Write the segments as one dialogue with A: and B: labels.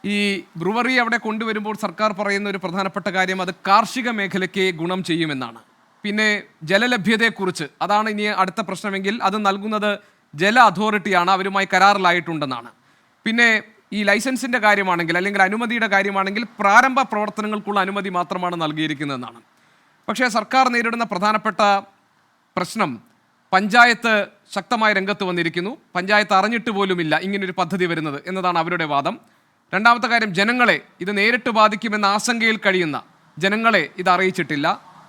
A: ഈ ബ്രുവറി അവിടെ കൊണ്ടുവരുമ്പോൾ സർക്കാർ പറയുന്ന ഒരു പ്രധാനപ്പെട്ട കാര്യം അത് കാർഷിക മേഖലയ്ക്ക് ഗുണം ചെയ്യുമെന്നാണ്. പിന്നെ ജലലഭ്യതയെക്കുറിച്ച് അതാണ് ഇനി അടുത്ത പ്രശ്നമെങ്കിൽ അത് നൽകുന്നത് ജല അതോറിറ്റിയാണ്, അവരുമായി കരാറിലായിട്ടുണ്ടെന്നാണ്. പിന്നെ ഈ ലൈസൻസിൻ്റെ കാര്യമാണെങ്കിൽ അല്ലെങ്കിൽ അനുമതിയുടെ കാര്യമാണെങ്കിൽ പ്രാരംഭ പ്രവർത്തനങ്ങൾക്കുള്ള അനുമതി മാത്രമാണ് നൽകിയിരിക്കുന്നതെന്നാണ്. പക്ഷേ സർക്കാർ നേരിടുന്ന പ്രധാനപ്പെട്ട പ്രശ്നം പഞ്ചായത്ത് ശക്തമായ രംഗത്ത് വന്നിരിക്കുന്നു. പഞ്ചായത്ത് അറിഞ്ഞിട്ട് പോലുമില്ല ഇങ്ങനൊരു പദ്ധതി വരുന്നത് എന്നതാണ് അവരുടെ വാദം. രണ്ടാമത്തെ കാര്യം, ജനങ്ങളെ ഇത് നേരിട്ട് ബാധിക്കുമെന്ന ആശങ്കയിൽ കഴിയുന്ന ജനങ്ങളെ ഇത് അറിയിച്ചിട്ടില്ല.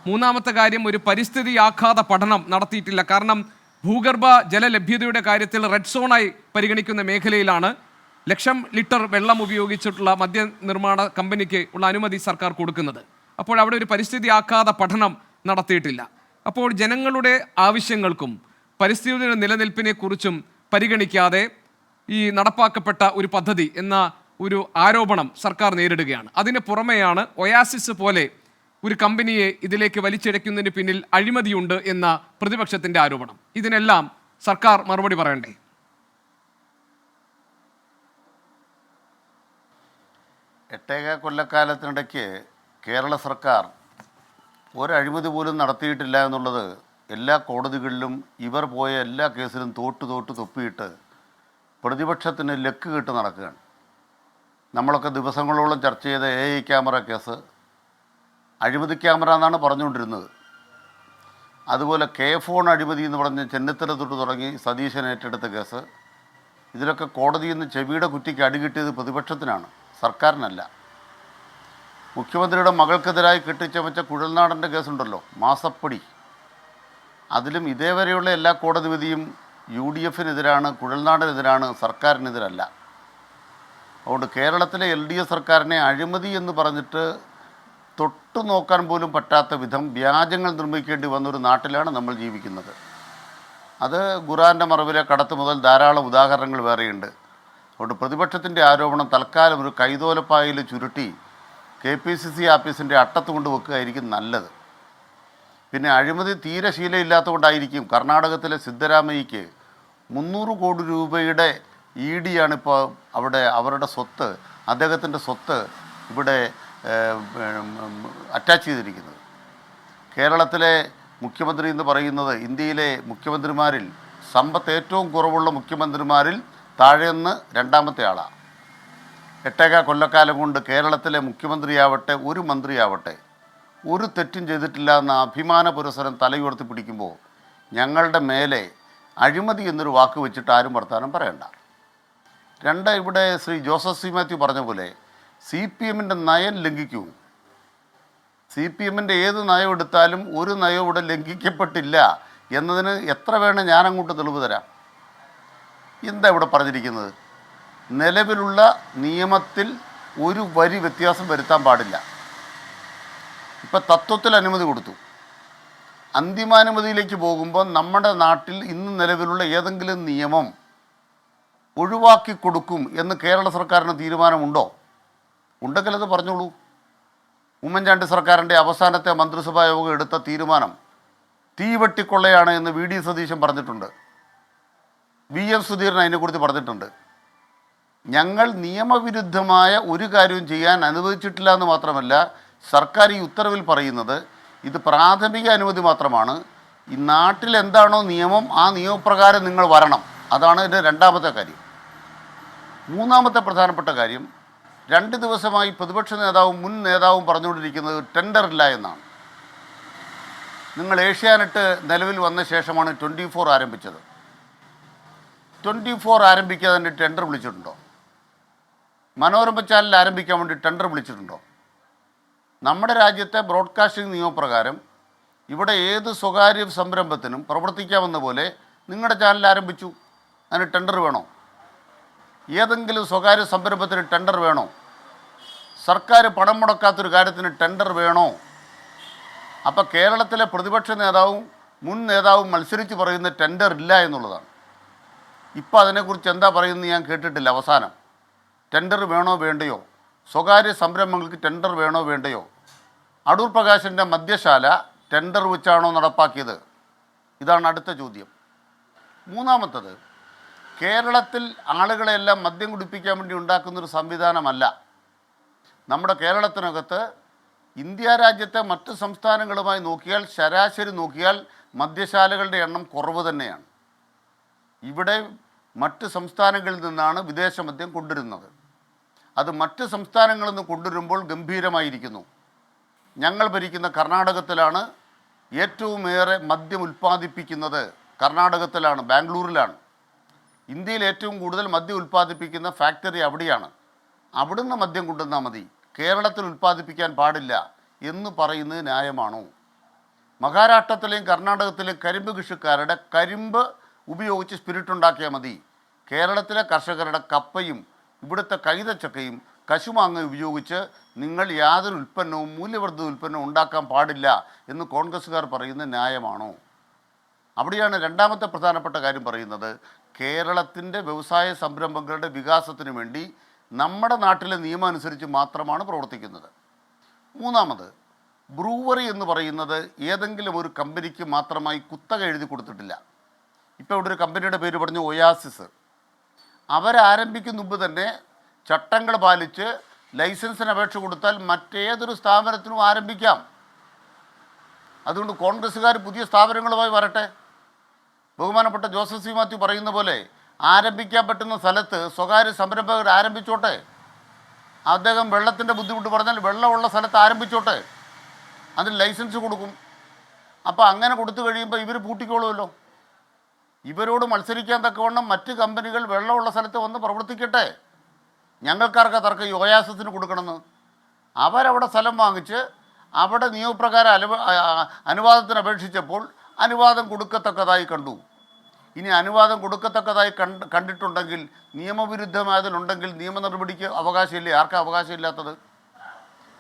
A: മൂന്നാമത്തെ കാര്യം, ഒരു പരിസ്ഥിതി ആഘാത പഠനം നടത്തിയിട്ടില്ല. കാരണം ഭൂഗർഭ ജലലഭ്യതയുടെ കാര്യത്തിൽ റെഡ് സോണായി പരിഗണിക്കുന്ന മേഖലയിലാണ് ലക്ഷം ലിറ്റർ വെള്ളം ഉപയോഗിച്ചിട്ടുള്ള മദ്യനിർമ്മാണ കമ്പനിക്ക് ഉള്ള അനുമതി സർക്കാർ കൊടുക്കുന്നത്. അപ്പോൾ അവിടെ ഒരു പരിസ്ഥിതി ആഘാത പഠനം നടത്തിയിട്ടില്ല. അപ്പോൾ ജനങ്ങളുടെ ആവശ്യങ്ങൾക്കും പരിസ്ഥിതിയുടെ നിലനിൽപ്പിനെക്കുറിച്ചും പരിഗണിക്കാതെ ഈ നടപ്പാക്കപ്പെട്ട ഒരു പദ്ധതി എന്ന ഒരു ആരോപണം സർക്കാർ നേരിടുകയാണ്. അതിന് പുറമെയാണ് ഒയാസിസ് പോലെ ഒരു കമ്പനിയെ ഇതിലേക്ക് വലിച്ചിഴയ്ക്കുന്നതിന് പിന്നിൽ അഴിമതിയുണ്ട് എന്ന പ്രതിപക്ഷത്തിൻ്റെ ആരോപണം. ഇതിനെല്ലാം സർക്കാർ മറുപടി പറയണ്ടേ?
B: എട്ടേക കൊല്ലക്കാലത്തിനിടയ്ക്ക് കേരള സർക്കാർ ഒരഴിമതി പോലും നടത്തിയിട്ടില്ല എന്നുള്ളത് എല്ലാ കോടതികളിലും ഇവർ പോയ എല്ലാ കേസിലും തോട്ട് തൊപ്പിയിട്ട് പ്രതിപക്ഷത്തിന് ലക്ക് കിട്ട് നടക്കുകയാണ്. നമ്മളൊക്കെ ദിവസങ്ങളോളം ചർച്ച ചെയ്ത AI ക്യാമറ കേസ് അഴിമതി ക്യാമറ എന്നാണ് പറഞ്ഞുകൊണ്ടിരുന്നത്. അതുപോലെ ഫോൺ അഴിമതി എന്ന് പറഞ്ഞ് ചെന്നിത്തല തൊട്ട് തുടങ്ങി സതീശൻ ഏറ്റെടുത്ത കേസ്, ഇതിലൊക്കെ കോടതിയിൽ നിന്ന് ചെവിയുടെ കുറ്റിക്ക് അടികിട്ടിയത് പ്രതിപക്ഷത്തിനാണ്, സർക്കാരിനല്ല. മുഖ്യമന്ത്രിയുടെ മകൾക്കെതിരായി കെട്ടിച്ചമച്ച കുഴൽനാടൻ്റെ കേസുണ്ടല്ലോ, മാസപ്പടി, അതിലും ഇതേവരെയുള്ള എല്ലാ കോടതി വിധിയും UDF-നെതിരാണ്, കുഴൽനാടനെതിരാണ്, സർക്കാരിനെതിരല്ല. അതുകൊണ്ട് കേരളത്തിലെ LDF സർക്കാരിനെ അഴിമതി എന്ന് പറഞ്ഞിട്ട് തൊട്ടു നോക്കാൻ പോലും പറ്റാത്ത വിധം വ്യാജങ്ങൾ നിർമ്മിക്കേണ്ടി വന്നൊരു നാട്ടിലാണ് നമ്മൾ ജീവിക്കുന്നത്. അത് ഖുറാൻ്റെ മറവിലെ കടത്ത് മുതൽ ധാരാളം ഉദാഹരണങ്ങൾ വേറെയുണ്ട്. അതുകൊണ്ട് പ്രതിപക്ഷത്തിൻ്റെ ആരോപണം തൽക്കാലം ഒരു കൈതോലപ്പായിൽ ചുരുട്ടി KPCC ആഫീസിൻ്റെ അട്ടത്ത് കൊണ്ട് വെക്കുകയായിരിക്കും നല്ലത്. പിന്നെ അഴിമതി തീരെ ശീലമില്ലാത്തതുകൊണ്ടായിരിക്കും കർണാടകത്തിലെ സിദ്ധരാമയ്യയ്ക്ക് 300 കോടി രൂപയുടെ ED ആണിപ്പോൾ അവിടെ അവരുടെ സ്വത്ത്, അദ്ദേഹത്തിൻ്റെ സ്വത്ത് ഇവിടെ അറ്റാച്ച് ചെയ്തിരിക്കുന്നത്. കേരളത്തിലെ മുഖ്യമന്ത്രി എന്ന് പറയുന്നത് ഇന്ത്യയിലെ മുഖ്യമന്ത്രിമാരിൽ സമ്പത്ത് ഏറ്റവും കുറവുള്ള മുഖ്യമന്ത്രിമാരിൽ താഴെന്ന് രണ്ടാമത്തെ ആളാണ്. എട്ടേക കൊല്ലക്കാലം കൊണ്ട് കേരളത്തിലെ മുഖ്യമന്ത്രിയാവട്ടെ ഒരു മന്ത്രിയാവട്ടെ ഒരു തെറ്റും ചെയ്തിട്ടില്ല എന്ന അഭിമാന പുരസ്സരം തലയുയർത്തി പിടിക്കുമ്പോൾ ഞങ്ങളുടെ മേലെ അഴിമതി എന്നൊരു വാക്ക് വെച്ചിട്ട് ആരും വർത്താനം പറയണ്ട. രണ്ട്, ഇവിടെ ശ്രീ ജോസഫ് സി മാത്യു പറഞ്ഞ പോലെ CPM-ൻ്റെ നയം ലംഘിക്കൂ. CPM-ൻ്റെ ഏത് നയം എടുത്താലും ഒരു നയം ഇവിടെ ലംഘിക്കപ്പെട്ടില്ല എന്നതിന് എത്ര വേണം ഞാനങ്ങോട്ട് തെളിവ് തരാം. എന്താ ഇവിടെ പറഞ്ഞിരിക്കുന്നത്? നിലവിലുള്ള നിയമത്തിൽ ഒരു വരി വ്യത്യാസം വരുത്താൻ പാടില്ല. ഇപ്പം തത്വത്തിൽ അനുമതി കൊടുത്തു, അന്തിമാനുമതിയിലേക്ക് പോകുമ്പോൾ നമ്മുടെ നാട്ടിൽ ഇന്ന് നിലവിലുള്ള ഏതെങ്കിലും നിയമം ഒഴിവാക്കി കൊടുക്കും എന്ന് കേരള സർക്കാരിന് തീരുമാനമുണ്ടോ? ഉണ്ടെങ്കിൽ അത് പറഞ്ഞോളൂ. ഉമ്മൻചാണ്ടി സർക്കാരിൻ്റെ അവസാനത്തെ മന്ത്രിസഭാ യോഗം എടുത്ത തീരുമാനം തീവെട്ടിക്കൊള്ളയാണ് എന്ന് VD സതീശൻ പറഞ്ഞിട്ടുണ്ട്. VM സുധീരൻ അതിനെക്കുറിച്ച് പറഞ്ഞിട്ടുണ്ട്. ഞങ്ങൾ നിയമവിരുദ്ധമായ ഒരു കാര്യവും ചെയ്യാൻ അനുവദിച്ചിട്ടില്ല എന്ന് മാത്രമല്ല, സർക്കാർ ഈ ഉത്തരവിൽ പറയുന്നത് ഇത് പ്രാഥമിക അനുമതി മാത്രമാണ്. ഈ നാട്ടിൽ എന്താണോ നിയമം ആ നിയമപ്രകാരം നിങ്ങൾ വരണം. അതാണ് ഇതിൻ്റെ രണ്ടാമത്തെ കാര്യം. മൂന്നാമത്തെ പ്രധാനപ്പെട്ട കാര്യം, 2 ദിവസമായി പ്രതിപക്ഷ നേതാവും മുൻ നേതാവും പറഞ്ഞുകൊണ്ടിരിക്കുന്നത് ടെൻഡറില്ല എന്നാണ്. നിങ്ങൾ ഏഷ്യാനെറ്റ് നിലവിൽ വന്ന ശേഷമാണ് 24 ആരംഭിച്ചത്. 24 ആരംഭിക്കാതെ തന്നെ ടെൻഡർ വിളിച്ചിട്ടുണ്ടോ? മനോരമ ചാനൽ ആരംഭിക്കാൻ വേണ്ടി ടെൻഡർ വിളിച്ചിട്ടുണ്ടോ? നമ്മുടെ രാജ്യത്തെ ബ്രോഡ്കാസ്റ്റിംഗ് നിയമപ്രകാരം ഇവിടെ ഏത് സ്വകാര്യ സംരംഭത്തിനും പ്രവർത്തിക്കാമെന്ന പോലെ നിങ്ങളുടെ ചാനൽ ആരംഭിച്ചു, അതിന് ടെൻഡർ വേണോ? ഏതെങ്കിലും സ്വകാര്യ സംരംഭത്തിന് ടെൻഡർ വേണോ? സർക്കാർ പണം മുടക്കാത്തൊരു കാര്യത്തിന് ടെൻഡർ വേണോ? അപ്പോൾ കേരളത്തിലെ പ്രതിപക്ഷ നേതാവും മുൻ നേതാവും മത്സരിച്ച് പറയുന്ന ടെൻഡർ ഇല്ല എന്നുള്ളതാണ്. ഇപ്പോൾ അതിനെക്കുറിച്ച് എന്താ പറയുന്നത് ഞാൻ കേട്ടിട്ടില്ല. അവസാനം ടെൻഡർ വേണോ വേണ്ടയോ, സ്വകാര്യ സംരംഭങ്ങൾക്ക് ടെൻഡർ വേണോ വേണ്ടയോ? അടൂർ പ്രകാശിൻ്റെ മദ്യശാല ടെൻഡർ വെച്ചാണോ നടപ്പാക്കിയത്? ഇതാണ് അടുത്ത ചോദ്യം. മൂന്നാമത്തത്, കേരളത്തിൽ ആളുകളെല്ലാം മദ്യം കുടിപ്പിക്കാൻ വേണ്ടി ഉണ്ടാക്കുന്നൊരു സംവിധാനമല്ല. നമ്മുടെ കേരളത്തിനകത്ത് ഇന്ത്യ രാജ്യത്തെ മറ്റ് സംസ്ഥാനങ്ങളുമായി നോക്കിയാൽ, ശരാശരി നോക്കിയാൽ മദ്യശാലകളുടെ എണ്ണം കുറവ് തന്നെയാണ്. ഇവിടെ മറ്റ് സംസ്ഥാനങ്ങളിൽ നിന്നാണ് വിദേശ മദ്യം കൊണ്ടുവരുന്നത്. അത് മറ്റ് സംസ്ഥാനങ്ങളിൽ നിന്ന് കൊണ്ടുവരുമ്പോൾ ഗംഭീരമായിരിക്കുന്നു. ഞങ്ങൾ ഭരിക്കുന്ന കർണാടകത്തിലാണ് ഏറ്റവും ഏറെ മദ്യം ഉൽപ്പാദിപ്പിക്കുന്നത്. കർണാടകത്തിലാണ്, ബാംഗ്ലൂരിലാണ്. ഇന്ത്യയിൽ ഏറ്റവും കൂടുതൽ മദ്യം ഉൽപ്പാദിപ്പിക്കുന്ന ഫാക്ടറി അവിടെയാണ്. അവിടുന്ന് മദ്യം കൊണ്ടുവന്നാൽ മതി, കേരളത്തിൽ ഉൽപ്പാദിപ്പിക്കാൻ പാടില്ല എന്ന് പറയുന്നത് ന്യായമാണോ? മഹാരാഷ്ട്രത്തിലെയും കർണാടകത്തിലെയും കരിമ്പ് കൃഷിക്കാരുടെ കരിമ്പ് ഉപയോഗിച്ച് സ്പിരിറ്റ് ഉണ്ടാക്കിയാൽ മതി. കേരളത്തിലെ കർഷകരുടെ കപ്പയും ഇവിടുത്തെ കൈതച്ചക്കയും കശുമാങ്ങ ഉപയോഗിച്ച് നിങ്ങൾ യാതൊരു ഉൽപ്പന്നവും മൂല്യവർദ്ധിത ഉൽപ്പന്നവും ഉണ്ടാക്കാൻ പാടില്ല എന്ന് കോൺഗ്രസ്സുകാർ പറയുന്നത് ന്യായമാണോ? അവിടെയാണ് രണ്ടാമത്തെ പ്രധാനപ്പെട്ട കാര്യം പറയുന്നത്. കേരളത്തിൻ്റെ വ്യവസായ സംരംഭങ്ങളുടെ വികാസത്തിന് വേണ്ടി നമ്മുടെ നാട്ടിലെ നിയമം അനുസരിച്ച് മാത്രമാണ് പ്രവർത്തിക്കുന്നത്. മൂന്നാമത്, ബ്രൂവറി എന്ന് പറയുന്നത് ഏതെങ്കിലും ഒരു കമ്പനിക്ക് മാത്രമായി കുത്തക എഴുതി കൊടുത്തിട്ടില്ല. ഇപ്പോൾ ഇവിടെ ഒരു കമ്പനിയുടെ പേര് പറഞ്ഞു, ഒയാസിസ്. അവരാരംഭിക്കുന്ന മുമ്പ് തന്നെ ചട്ടങ്ങൾ പാലിച്ച് ലൈസൻസിന് അപേക്ഷ കൊടുത്താൽ മറ്റേതൊരു സ്ഥാപനത്തിനും ആരംഭിക്കാം. അതുകൊണ്ട് കോൺഗ്രസ്സുകാർ പുതിയ സ്ഥാപനങ്ങളുമായി വരട്ടെ. ബഹുമാനപ്പെട്ട ജോസഫ് സി മാത്യു പറയുന്ന പോലെ ആരംഭിക്കാൻ പറ്റുന്ന സ്ഥലത്ത് സ്വകാര്യ സംരംഭകർ ആരംഭിച്ചോട്ടെ. അദ്ദേഹം വെള്ളത്തിൻ്റെ ബുദ്ധിമുട്ട് പറഞ്ഞാൽ വെള്ളമുള്ള സ്ഥലത്ത് ആരംഭിച്ചോട്ടെ, അതിന് ലൈസൻസ് കൊടുക്കും. അപ്പോൾ അങ്ങനെ കൊടുത്തു കഴിയുമ്പോൾ ഇവർ പൂട്ടിക്കോളുമല്ലോ. ഇവരോട് മത്സരിക്കാൻ തക്കവണ്ണം മറ്റ് കമ്പനികൾ വെള്ളമുള്ള സ്ഥലത്ത് വന്ന് പ്രവർത്തിക്കട്ടെ. ഞങ്ങൾക്കാർക്ക് തർക്കം ഈ ഒയാസിസിന് കൊടുക്കണമെന്ന്. അവരവിടെ സ്ഥലം വാങ്ങിച്ച് അവിടെ നിയമപ്രകാരം അനുവാദത്തിന് അപേക്ഷിച്ചപ്പോൾ അനുവാദം കൊടുക്കത്തക്കതായി കണ്ടു. ഇനി അനുവാദം കൊടുക്കത്തക്കതായി കണ്ടിട്ടുണ്ടെങ്കിൽ, നിയമവിരുദ്ധമായതിലുണ്ടെങ്കിൽ നിയമ നടപടിക്ക് അവകാശമില്ലേ? ആർക്കും അവകാശമില്ലാത്തത്?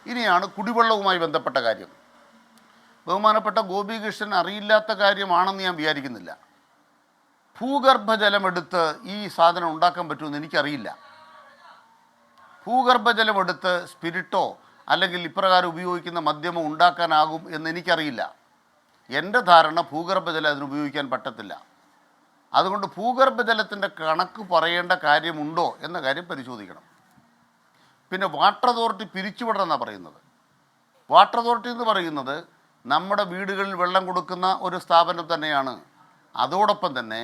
B: ഇനിയാണ് കുടിവെള്ളവുമായി ബന്ധപ്പെട്ട കാര്യം. ബഹുമാനപ്പെട്ട ഗോപികൃഷ്ണൻ അറിയില്ലാത്ത കാര്യമാണെന്ന് ഞാൻ വിചാരിക്കുന്നില്ല. ഭൂഗർഭജലമെടുത്ത് ഈ സാധനം ഉണ്ടാക്കാൻ പറ്റുമെന്ന് എനിക്കറിയില്ല. ഭൂഗർഭജലമെടുത്ത് സ്പിരിറ്റോ അല്ലെങ്കിൽ ഇപ്രകാരം ഉപയോഗിക്കുന്ന മദ്യമോ ഉണ്ടാക്കാനാകും എന്ന് എനിക്കറിയില്ല. എൻ്റെ ധാരണ ഭൂഗർഭജലം അതിന് ഉപയോഗിക്കാൻ പറ്റത്തില്ല. അതുകൊണ്ട് ഭൂഗർഭജലത്തിൻ്റെ കണക്ക് പറയേണ്ട കാര്യമുണ്ടോ എന്ന കാര്യം പരിശോധിക്കണം. പിന്നെ വാട്ടർ അതോറിറ്റി പിരിച്ചുവിടണമെന്നാണ് പറയുന്നത്. വാട്ടർ അതോറിറ്റി എന്ന് പറയുന്നത് നമ്മുടെ വീടുകളിൽ വെള്ളം കൊടുക്കുന്ന ഒരു സ്ഥാപനം തന്നെയാണ്. അതോടൊപ്പം തന്നെ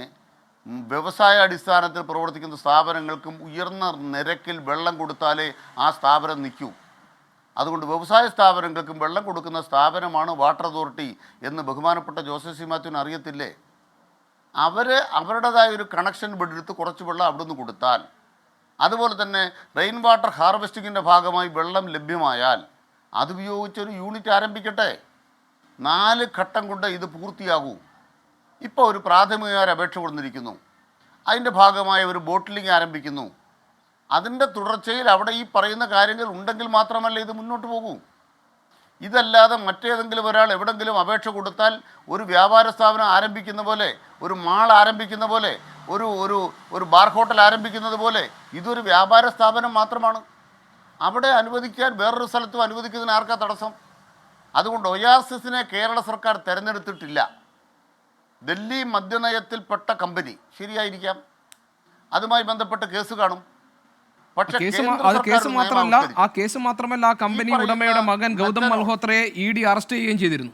B: വ്യവസായ അടിസ്ഥാനത്തിൽ പ്രവർത്തിക്കുന്ന സ്ഥാപനങ്ങൾക്കും ഉയർന്ന നിരക്കിൽ വെള്ളം കൊടുത്താലേ ആ സ്ഥാപനം നിൽക്കൂ. അതുകൊണ്ട് വ്യവസായ സ്ഥാപനങ്ങൾക്കും വെള്ളം കൊടുക്കുന്ന സ്ഥാപനമാണ് വാട്ടർ അതോറിറ്റി എന്ന് ബഹുമാനപ്പെട്ട ജോസഫ് സി മാത്യുവിന് അറിയത്തില്ലേ? അവരുടേതായ ഒരു കണക്ഷൻ എടുത്ത് കുറച്ച് വെള്ളം അവിടെ നിന്ന് കൊടുത്താൽ, അതുപോലെ തന്നെ റെയിൻ വാട്ടർ ഹാർവെസ്റ്റിങ്ങിൻ്റെ ഭാഗമായി വെള്ളം ലഭ്യമായാൽ അതുപയോഗിച്ചൊരു യൂണിറ്റ് ആരംഭിക്കട്ടെ. 4 ഘട്ടം കൊണ്ട് ഇത് പൂർത്തിയാകൂ. ഇപ്പോൾ ഒരു പ്രാഥമിക അപേക്ഷ കൊടുത്തിരിക്കുന്നു, അതിൻ്റെ ഭാഗമായ ഒരു ബോട്ടിലിംഗ് ആരംഭിക്കുന്നു. അതിൻ്റെ തുടർച്ചയിൽ അവിടെ ഈ പറയുന്ന കാര്യങ്ങൾ ഉണ്ടെങ്കിൽ മാത്രമല്ല ഇത് മുന്നോട്ട് പോകൂ. ഇതല്ലാതെ മറ്റേതെങ്കിലും ഒരാൾ എവിടെങ്കിലും അപേക്ഷ കൊടുത്താൽ ഒരു വ്യാപാര സ്ഥാപനം ആരംഭിക്കുന്ന പോലെ, ഒരു മാൾ ആരംഭിക്കുന്ന പോലെ, ഒരു ബാർ ഹോട്ടൽ ആരംഭിക്കുന്നത് പോലെ ഇതൊരു വ്യാപാര സ്ഥാപനം മാത്രമാണ്. അവിടെ അനുവദിക്കാൻ വേറൊരു സ്ഥലത്തും അനുവദിക്കുന്നതിന് ആർക്കാ തടസ്സം? അതുകൊണ്ട് ഒയാസിസിനെ കേരള സർക്കാർ തിരഞ്ഞെടുത്തിട്ടില്ല. ഡൽഹി മദ്യനയത്തിൽപ്പെട്ട കമ്പനി ശരിയായിരിക്കാം, അതുമായി ബന്ധപ്പെട്ട് കേസ് കാണും. പക്ഷേ
A: ആ കേസ് മാത്രമല്ല ആ കമ്പനി ഉടമയുടെ മകൻ ഗൗതം മൽഹോത്രയെ ED അറസ്റ്റ് ചെയ്യുകയും ചെയ്തിരുന്നു.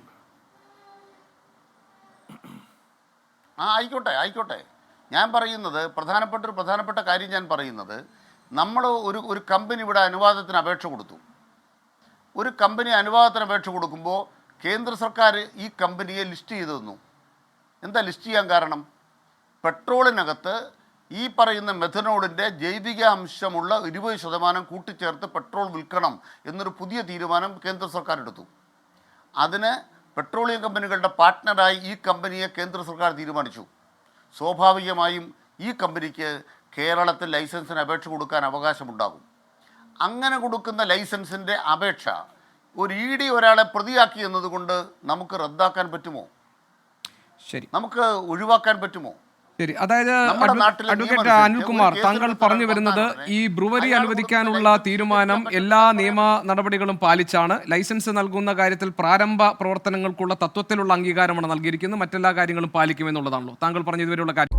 B: ആയിക്കോട്ടെ. ഞാൻ പറയുന്നത് പ്രധാനപ്പെട്ട കാര്യം ഞാൻ പറയുന്നത്, നമ്മൾ ഒരു കമ്പനി ഇവിടെ അനുവാദത്തിന് അപേക്ഷ കൊടുത്തു. ഒരു കമ്പനി അനുവാദത്തിന് അപേക്ഷ കൊടുക്കുമ്പോൾ കേന്ദ്ര സർക്കാർ ഈ കമ്പനിയെ ലിസ്റ്റ് ചെയ്തു തന്നു. എന്താ ലിസ്റ്റ് ചെയ്യാൻ കാരണം? പെട്രോളിനകത്ത് ഈ പറയുന്ന മെഥനോളിൻ്റെ ജൈവിക അംശമുള്ള 20% കൂട്ടിച്ചേർത്ത് പെട്രോൾ വിൽക്കണം എന്നൊരു പുതിയ തീരുമാനം കേന്ദ്ര സർക്കാർ എടുത്തു. അതിന് പെട്രോളിയം കമ്പനികളുടെ പാർട്ട്ണറായി ഈ കമ്പനിയെ കേന്ദ്ര സർക്കാർ തീരുമാനിച്ചു. സ്വാഭാവികമായും ഈ കമ്പനിക്ക് കേരളത്തിൽ ലൈസൻസിന് അപേക്ഷ കൊടുക്കാൻ അവകാശമുണ്ടാകും. അങ്ങനെ കൊടുക്കുന്ന ലൈസൻസിൻ്റെ അപേക്ഷ ഒരു ED ഒരാളെ പ്രതിയാക്കി എന്നതുകൊണ്ട് നമുക്ക് റദ്ദാക്കാൻ പറ്റുമോ?
A: ശരി,
B: നമുക്ക് ഒഴിവാക്കാൻ പറ്റുമോ?
A: ശരി, അതായത് അഡ്വക്കേറ്റ് അനിൽകുമാർ, താങ്കൾ പറഞ്ഞു വരുന്നത് ഈ ബ്രൂവറി അനുവദിക്കാനുള്ള തീരുമാനം എല്ലാ നിയമ നടപടികളും പാലിച്ചാണ്. ലൈസൻസ് നൽകുന്ന കാര്യത്തിൽ പ്രാരംഭ പ്രവർത്തനങ്ങൾക്കുള്ള തത്വത്തിലുള്ള അംഗീകാരമാണ് നൽകിയിരിക്കുന്നത്, മറ്റെല്ലാ കാര്യങ്ങളും പാലിക്കുമെന്നുള്ളതാണല്ലോ താങ്കൾ പറഞ്ഞതുവരെയുള്ള കാര്യം?